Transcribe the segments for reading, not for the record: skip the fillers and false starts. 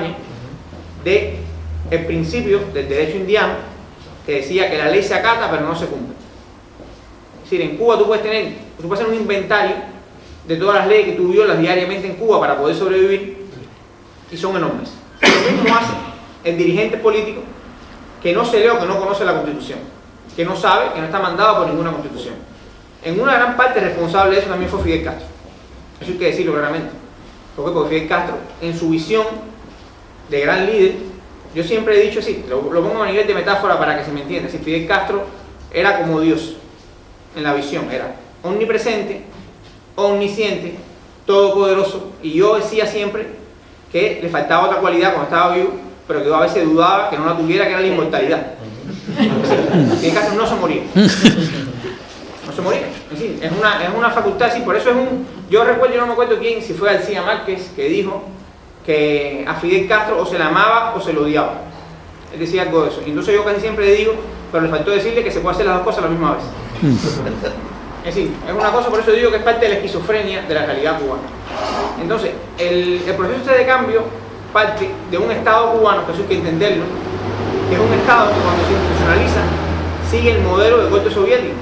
España, de el principio del derecho indiano, que decía que la ley se acata pero no se cumple. Es decir, en Cuba tú puedes hacer un inventario de todas las leyes que tú violas diariamente en Cuba para poder sobrevivir, y son enormes. Lo mismo hace el dirigente político que no se lee o que no conoce la Constitución, que no sabe, que no está mandado por ninguna Constitución. En una gran parte responsable de eso también fue Fidel Castro. Eso hay que decirlo claramente. ¿Por qué? Porque Fidel Castro, en su visión de gran líder, yo siempre he dicho así, lo pongo a nivel de metáfora para que se me entienda. Si Fidel Castro era como Dios en la visión, era omnipresente, omnisciente, todopoderoso, y yo decía siempre que le faltaba otra cualidad cuando estaba vivo, pero que yo a veces dudaba que no la tuviera, que era la inmortalidad. Fidel Castro no se moría. No se moría. Es decir, es una facultad así, por eso es un... Yo no me acuerdo quién, si fue García Márquez, que dijo que a Fidel Castro o se le amaba o se lo odiaba. Él decía algo de eso. Entonces yo casi siempre le digo, pero le faltó decirle que se puede hacer las dos cosas a la misma vez. Es decir, es una cosa, por eso digo que es parte de la esquizofrenia de la realidad cubana. Entonces, el proceso de cambio parte de un Estado cubano, que eso hay que entenderlo, que es un Estado que cuando se institucionaliza sigue el modelo de corte soviético.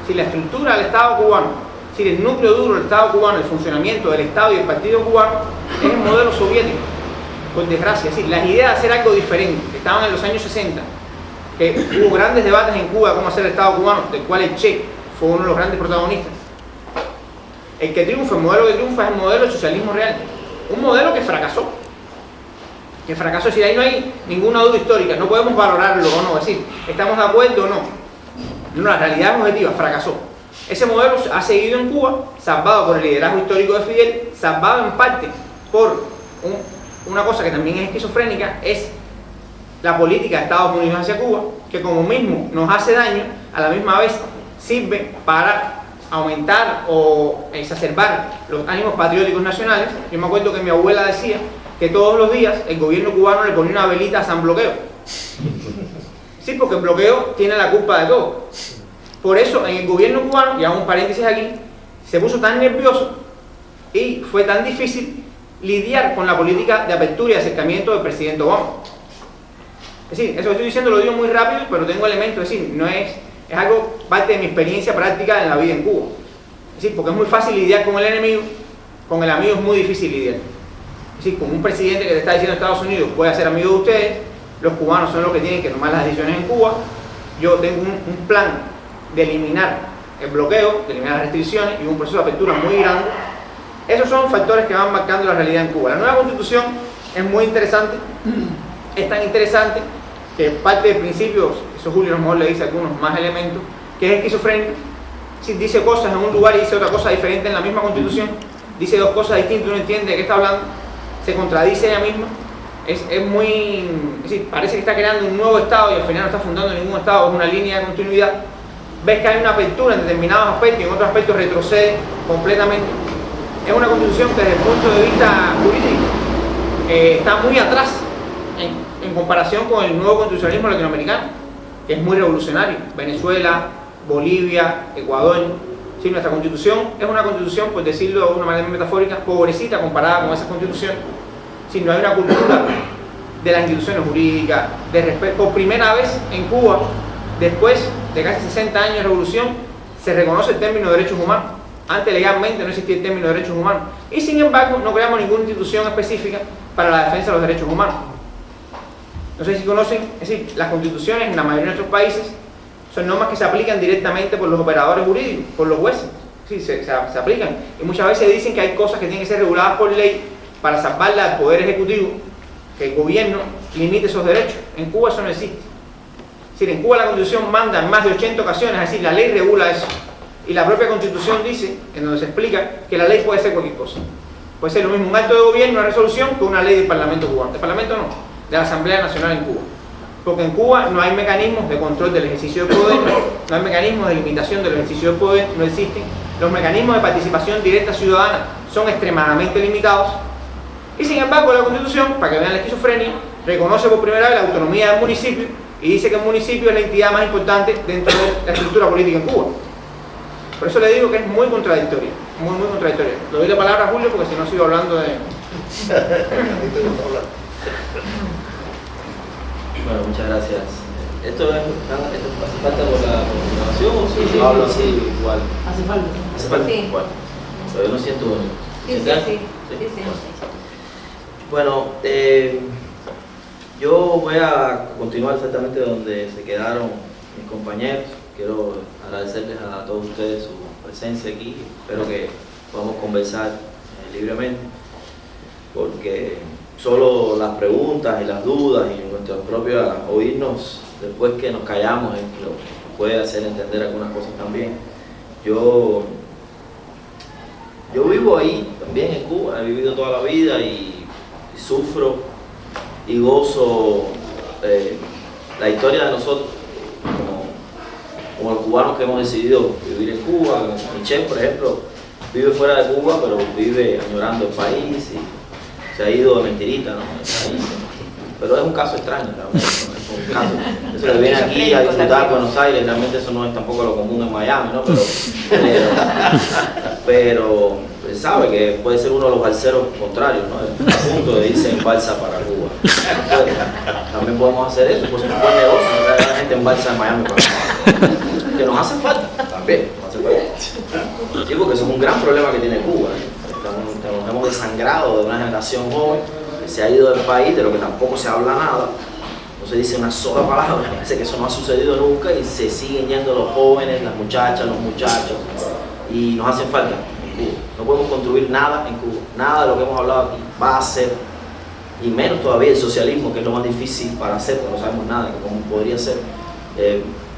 Si la estructura del Estado cubano, si el núcleo duro del Estado cubano, el funcionamiento del Estado y el partido cubano, es el modelo soviético, por desgracia. Es decir, las ideas de hacer algo diferente, que estaban en los años 60, que hubo grandes debates en Cuba de cómo hacer el Estado cubano, del cual el Che fue uno de los grandes protagonistas. El que triunfa, el modelo que triunfa es el modelo del socialismo real. Un modelo que fracasó. Es decir, ahí no hay ninguna duda histórica, no podemos valorarlo o no, es decir, ¿estamos de acuerdo o no? No, la realidad es objetiva, fracasó. Ese modelo ha seguido en Cuba, salvado por el liderazgo histórico de Fidel, salvado en parte por una cosa que también es esquizofrénica, es la política de Estados Unidos hacia Cuba, que como mismo nos hace daño, a la misma vez sirve para aumentar o exacerbar los ánimos patrióticos nacionales. Yo me acuerdo que mi abuela decía que todos los días el gobierno cubano le ponía una velita a San Bloqueo. Sí, porque el bloqueo tiene la culpa de todo. Por eso en el gobierno cubano, y hago un paréntesis aquí, se puso tan nervioso y fue tan difícil lidiar con la política de apertura y acercamiento del presidente Obama. Es decir, eso que estoy diciendo lo digo muy rápido, pero tengo elementos, es decir, es algo parte de mi experiencia práctica en la vida en Cuba. Es decir, porque es muy fácil lidiar con el enemigo, con el amigo es muy difícil lidiar. Es decir, con un presidente que te está diciendo Estados Unidos puede ser amigo de ustedes, los cubanos son los que tienen que tomar las decisiones en Cuba, yo tengo un plan de eliminar el bloqueo, de eliminar las restricciones y un proceso de apertura muy grande. Esos son factores que van marcando la realidad en Cuba. La nueva constitución es muy interesante, es tan interesante que parte de principios, eso Julio a lo mejor le dice algunos más elementos, que es esquizofrénico. Si dice cosas en un lugar y dice otra cosa diferente en la misma constitución, dice dos cosas distintas, uno entiende de qué está hablando, se contradice ella misma. Es decir, parece que está creando un nuevo Estado y al final no está fundando ningún Estado, es una línea de continuidad. Ves que hay una apertura en determinados aspectos y en otros aspectos retrocede completamente. Es una constitución que desde el punto de vista jurídico está muy atrás en comparación con el nuevo constitucionalismo latinoamericano, que es muy revolucionario. Venezuela, Bolivia, Ecuador. Sí, nuestra constitución es una constitución, por decirlo de una manera metafórica, pobrecita comparada con esas constituciones. Si no hay una cultura de las instituciones jurídicas, de respeto. Por primera vez en Cuba, después de casi 60 años de revolución, se reconoce el término de derechos humanos. Antes legalmente no existía el término de derechos humanos. Y sin embargo, no creamos ninguna institución específica para la defensa de los derechos humanos. No sé si conocen, es decir, las constituciones en la mayoría de nuestros países son normas que se aplican directamente por los operadores jurídicos, por los jueces. Sí, se aplican. Y muchas veces dicen que hay cosas que tienen que ser reguladas por ley para salvarla al Poder Ejecutivo, que el gobierno limite esos derechos. En Cuba eso no existe. Es decir, en Cuba la Constitución manda en más de 80 ocasiones, es decir, la ley regula eso. Y la propia Constitución dice, en donde se explica, que la ley puede ser cualquier cosa. Puede ser lo mismo un acto de gobierno, una resolución, que una ley del Parlamento cubano. Del Parlamento no, de la Asamblea Nacional en Cuba. Porque en Cuba no hay mecanismos de control del ejercicio del poder, no hay mecanismos de limitación del ejercicio del poder, no existen. Los mecanismos de participación directa ciudadana son extremadamente limitados. Y sin embargo la Constitución, para que vean la esquizofrenia, reconoce por primera vez la autonomía del municipio y dice que el municipio es la entidad más importante dentro de la estructura política en Cuba. Por eso le digo que es muy contradictoria, muy contradictoria. Le doy la palabra a Julio porque si no sigo hablando de... Bueno, muchas gracias. ¿Esto hace falta por la continuación o si yo hablo así igual? Hace falta. ¿Hace falta? Sí. Igual. Pero yo no siento... Sí. Bueno, yo voy a continuar exactamente donde se quedaron mis compañeros. Quiero agradecerles a todos ustedes su presencia aquí. Espero que podamos conversar libremente, porque solo las preguntas y las dudas y nuestras propias oírnos después que nos callamos es lo que puede hacer entender algunas cosas también. Yo vivo ahí también en Cuba, he vivido toda la vida y sufro y gozo la historia de nosotros como los cubanos que hemos decidido vivir en Cuba. Michelle, por ejemplo, vive fuera de Cuba, pero vive añorando el país y se ha ido de mentirita, ¿no? Pero es un caso extraño, realmente, ¿no? Es un caso. Eso que viene aquí a disfrutar de Buenos Aires, realmente eso no es tampoco lo común en Miami, ¿no? Pero sabe que puede ser uno de los balseros contrarios, ¿no? A punto de irse en balsa para Cuba. También podemos hacer eso, pues es un buen negocio, no traer a la gente en balsa en Miami para Cuba. Que nos hace falta, también nos hace falta. Sí, porque eso es un gran problema que tiene Cuba, ¿eh? Nos hemos desangrado de una generación joven que se ha ido del país, de lo que tampoco se habla nada, no se dice una sola palabra, parece que eso no ha sucedido nunca y se siguen yendo los jóvenes, las muchachas, los muchachos, y nos hacen falta en Cuba. No podemos construir nada en Cuba, nada de lo que hemos hablado aquí va a ser, y menos todavía el socialismo, que es lo más difícil para hacer, porque no sabemos nada de cómo podría ser,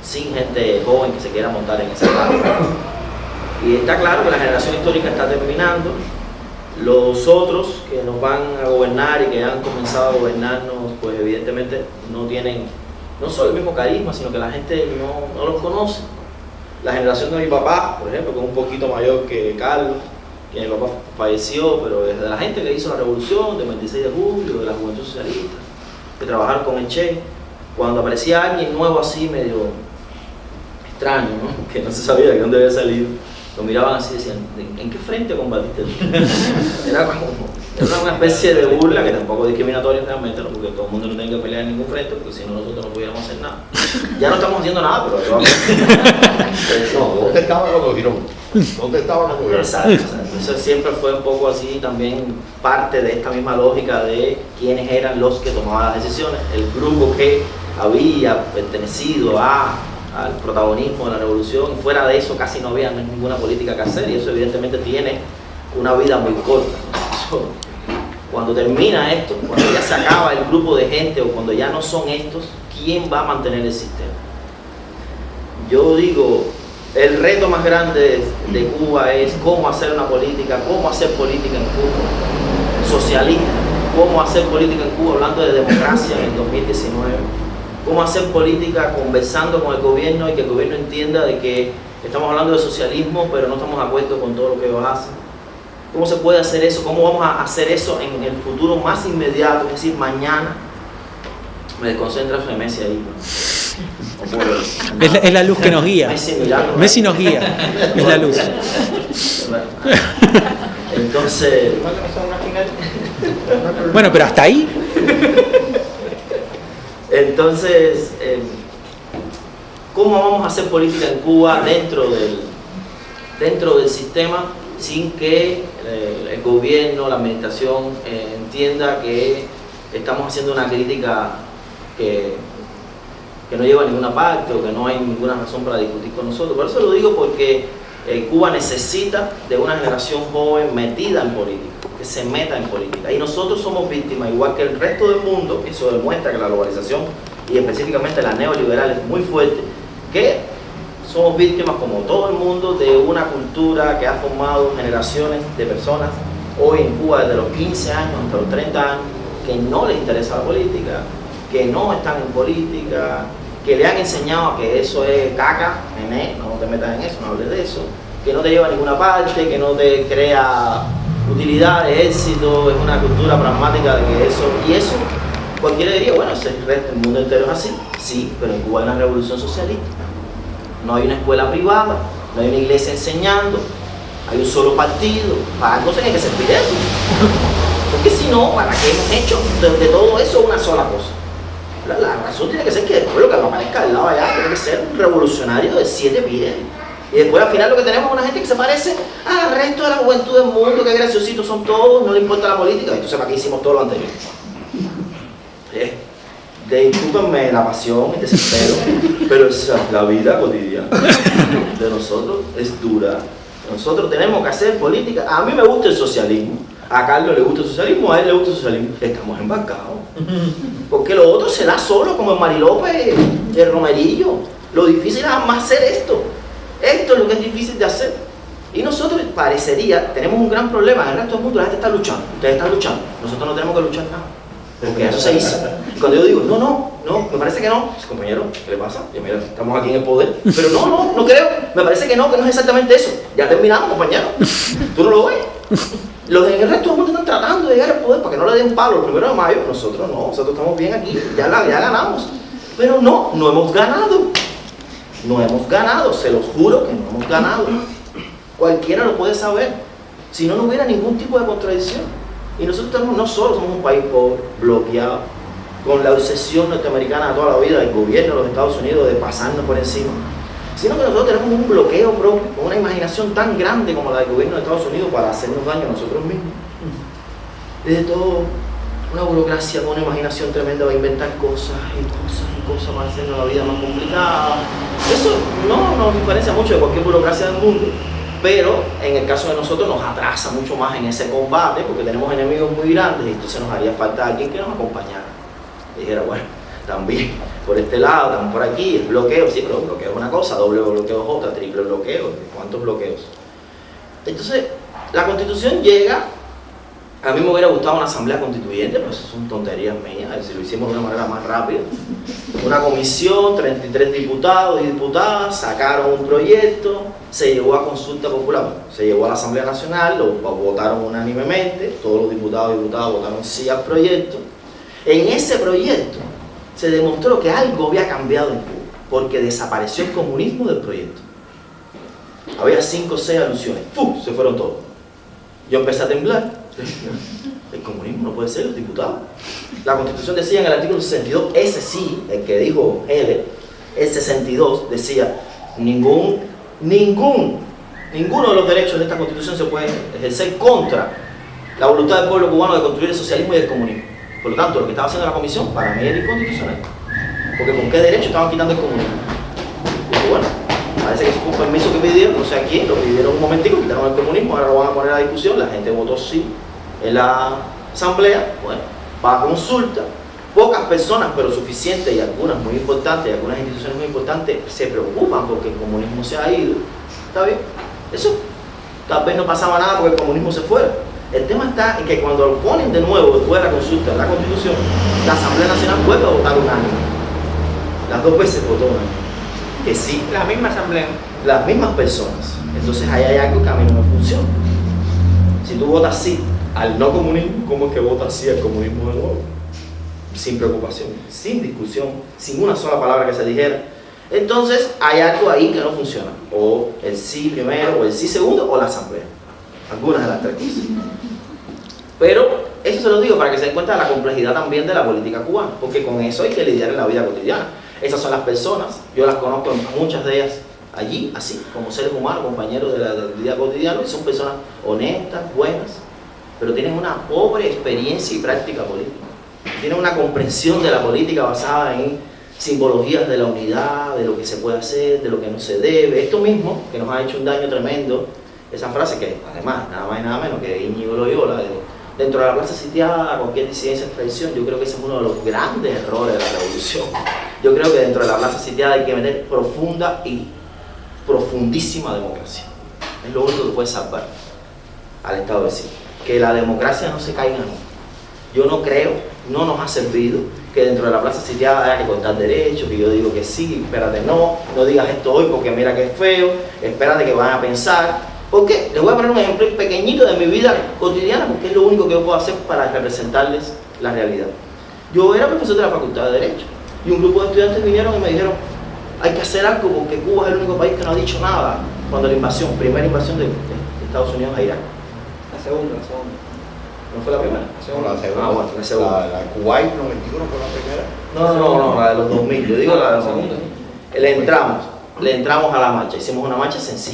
sin gente joven que se quiera montar en esa parte. Y está claro que la generación histórica está terminando. Los otros que nos van a gobernar y que han comenzado a gobernarnos, pues evidentemente no tienen no solo el mismo carisma, sino que la gente no los conoce. La generación de mi papá, por ejemplo, que es un poquito mayor que Carlos, que mi papá falleció, pero es de la gente que hizo la revolución del 26 de julio, de la Juventud Socialista, que trabajaron con el Che. Cuando aparecía alguien nuevo así, medio extraño, ¿no? Que no se sabía de dónde había salido, lo miraban así y decían, ¿en qué frente combatiste tú? Era una especie de burla, que tampoco es discriminatoria realmente, ¿no? Porque todo el mundo no tiene que pelear en ningún frente, porque si no nosotros no pudiéramos hacer nada. Ya no estamos haciendo nada, pero yo... No, ¿dónde estaba cuando Girón? ¿Dónde estaba cuando Girón? Exacto, eso siempre fue un poco así, también parte de esta misma lógica de quiénes eran los que tomaban las decisiones, el grupo que había pertenecido al protagonismo de la revolución, y fuera de eso casi no había ninguna política que hacer, y eso evidentemente tiene una vida muy corta. Eso, cuando termina esto, cuando ya se acaba el grupo de gente o cuando ya no son estos, ¿quién va a mantener el sistema? Yo digo, el reto más grande de Cuba es cómo hacer una política, cómo hacer política en Cuba, socialista, cómo hacer política en Cuba hablando de democracia en el 2019, cómo hacer política conversando con el gobierno y que el gobierno entienda de que estamos hablando de socialismo, pero no estamos de acuerdo con todo lo que ellos hacen. ¿Cómo se puede hacer eso? ¿Cómo vamos a hacer eso en el futuro más inmediato? Es decir, mañana. Me desconcentra en Messi ahí, ¿no? Es la luz que nos guía. Messi nos guía, es la luz. Entonces... Bueno, pero hasta ahí. Entonces, ¿cómo vamos a hacer política en Cuba dentro del sistema sin que el gobierno, la administración entienda que estamos haciendo una crítica que no lleva a ninguna parte o que no hay ninguna razón para discutir con nosotros? Por eso lo digo, porque Cuba necesita de una generación joven metida en política, que se meta en política. Y nosotros somos víctimas, igual que el resto del mundo. Eso demuestra que la globalización y específicamente la neoliberal es muy fuerte, que somos víctimas, como todo el mundo, de una cultura que ha formado generaciones de personas hoy en Cuba desde los 15 años hasta los 30 años, que no les interesa la política, que no están en política, que le han enseñado a que eso es caca, nené, no te metas en eso, no hables de eso, que no te lleva a ninguna parte, que no te crea utilidad, éxito, es una cultura pragmática de que eso, y eso cualquiera diría, bueno, el mundo entero es así, sí, pero en Cuba hay una revolución socialista, no hay una escuela privada, no hay una iglesia enseñando, hay un solo partido, para algo tiene que servir eso, porque si no, ¿para qué hemos hecho de todo eso una sola cosa? La razón tiene que ser que después lo que aparezca al lado allá tiene que ser un revolucionario de 7 pies. Y después al final lo que tenemos es una gente que se parece al resto de la juventud del mundo, que graciositos son todos, no le importa la política. Entonces, ¿para qué hicimos todo lo anterior? Discúlpenme la pasión, el desespero, pero la vida cotidiana de nosotros es dura. Nosotros tenemos que hacer política. A mí me gusta el socialismo, a Carlos le gusta el socialismo, a él le gusta el socialismo. Estamos embarcados. Porque lo otro se da solo, como en Marilópez, el Romerillo. Lo difícil es más hacer esto. Esto es lo que es difícil de hacer. Y nosotros, parecería, tenemos un gran problema. El resto del mundo, la gente está luchando. Ustedes están luchando. Nosotros no tenemos que luchar nada. Porque eso se hizo. Y cuando yo digo, no, me parece que no. Dice, compañero, ¿qué le pasa? Y mira, estamos aquí en el poder. Pero no creo. Me parece que no es exactamente eso. Ya terminamos, compañero. ¿Tú no lo ves? Los en el resto del mundo están tratando de llegar al poder para que no le den palo el 1 de mayo. Nosotros no, nosotros estamos bien aquí. Ya ganamos. Pero no hemos ganado. No hemos ganado, se los juro que no hemos ganado. Cualquiera lo puede saber. Si no, no hubiera ningún tipo de contradicción. Y nosotros no solo somos un país pobre, bloqueado, con la obsesión norteamericana de toda la vida del gobierno de los Estados Unidos de pasarnos por encima, sino que nosotros tenemos un bloqueo propio, con una imaginación tan grande como la del gobierno de Estados Unidos para hacernos daño a nosotros mismos. Desde todo, una burocracia con una imaginación tremenda va a inventar cosas para hacernos la vida más complicada. Eso no nos diferencia mucho de cualquier burocracia del mundo, pero en el caso de nosotros nos atrasa mucho más en ese combate porque tenemos enemigos muy grandes y entonces nos haría falta alguien que nos acompañara. Y dijera, bueno, también por este lado, estamos por aquí, el bloqueo, sí, pero bloqueo es una cosa, doble bloqueo es otra, triple bloqueo, ¿cuántos bloqueos? Entonces, la Constitución llega. A mí me hubiera gustado una asamblea constituyente, pero eso son tonterías mías, si lo hicimos de una manera más rápida. Una comisión, 33 diputados y diputadas, sacaron un proyecto, se llevó a consulta popular, se llevó a la Asamblea Nacional, lo votaron unánimemente, todos los diputados y diputadas votaron sí al proyecto. En ese proyecto se demostró que algo había cambiado en Cuba, porque desapareció el comunismo del proyecto. Había 5 o 6 alusiones, ¡pum!, se fueron todos. Yo empecé a temblar. El comunismo no puede ser, los diputados. La Constitución decía en el artículo 62, ese sí, el que dijo Heller, el 62 decía, ninguno de los derechos de esta Constitución se puede ejercer contra la voluntad del pueblo cubano de construir el socialismo y el comunismo. Por lo tanto, lo que estaba haciendo la Comisión, para mí era inconstitucional. Porque ¿con qué derecho estaban quitando el comunismo? Y bueno, parece que fue un permiso que pidieron, no sé a quién, lo pidieron un momentico, quitaron el comunismo, ahora lo van a poner a discusión, la gente votó sí en la asamblea, bueno, va a consulta, pocas personas, pero suficientes, y algunas muy importantes, y algunas instituciones muy importantes, se preocupan porque el comunismo se ha ido, ¿está bien? Eso tal vez no pasaba nada porque el comunismo se fuera. El tema está en que cuando lo ponen de nuevo después de la consulta de la Constitución, la Asamblea Nacional vuelve a votar unánime. Las 2 veces votó unánime. Que sí, La misma asamblea. las mismas personas. Entonces ahí hay algo que a mí no me funciona. Si tú votas sí al no comunismo, ¿cómo es que votas sí al comunismo de nuevo? Sin preocupación, sin discusión, sin una sola palabra que se dijera. Entonces hay algo ahí que no funciona. O el sí primero, o el sí segundo, o la asamblea. Algunas de las 3 cosas. Pero eso se lo digo para que se den cuenta de la complejidad también de la política cubana, porque con eso hay que lidiar en la vida cotidiana. Esas son las personas, yo las conozco, muchas de ellas allí, así, como seres humanos, compañeros de la vida cotidiana, y son personas honestas, buenas, pero tienen una pobre experiencia y práctica política. Tienen una comprensión de la política basada en simbologías de la unidad, de lo que se puede hacer, de lo que no se debe. Esto mismo, que nos ha hecho un daño tremendo, esa frase que además, nada más y nada menos que Íñigo Loyola, dentro de la plaza sitiada, cualquier disidencia es traición. Yo creo que ese es uno de los grandes errores de la revolución. Yo creo que dentro de la plaza sitiada hay que meter profunda y profundísima democracia. Es lo único que puede salvar al Estado de Sitio. Que la democracia no se caiga nunca. Yo no creo, no nos ha servido que dentro de la plaza sitiada haya que contar derechos, que yo digo que sí, espérate, no digas esto hoy porque mira que es feo, espérate que van a pensar. ¿Por qué? Les voy a poner un ejemplo pequeñito de mi vida cotidiana porque es lo único que yo puedo hacer para representarles la realidad. Yo era profesor de la Facultad de Derecho y un grupo de estudiantes vinieron y me dijeron, hay que hacer algo porque Cuba es el único país que no ha dicho nada cuando la invasión, primera invasión de Estados Unidos a Irak. La segunda. ¿No fue la primera? No, la segunda. Ah, bueno, la segunda. La Kuwait 91 fue la primera. No, la de los 2000. Yo digo la segunda. Le entramos a la marcha, hicimos una marcha sencilla.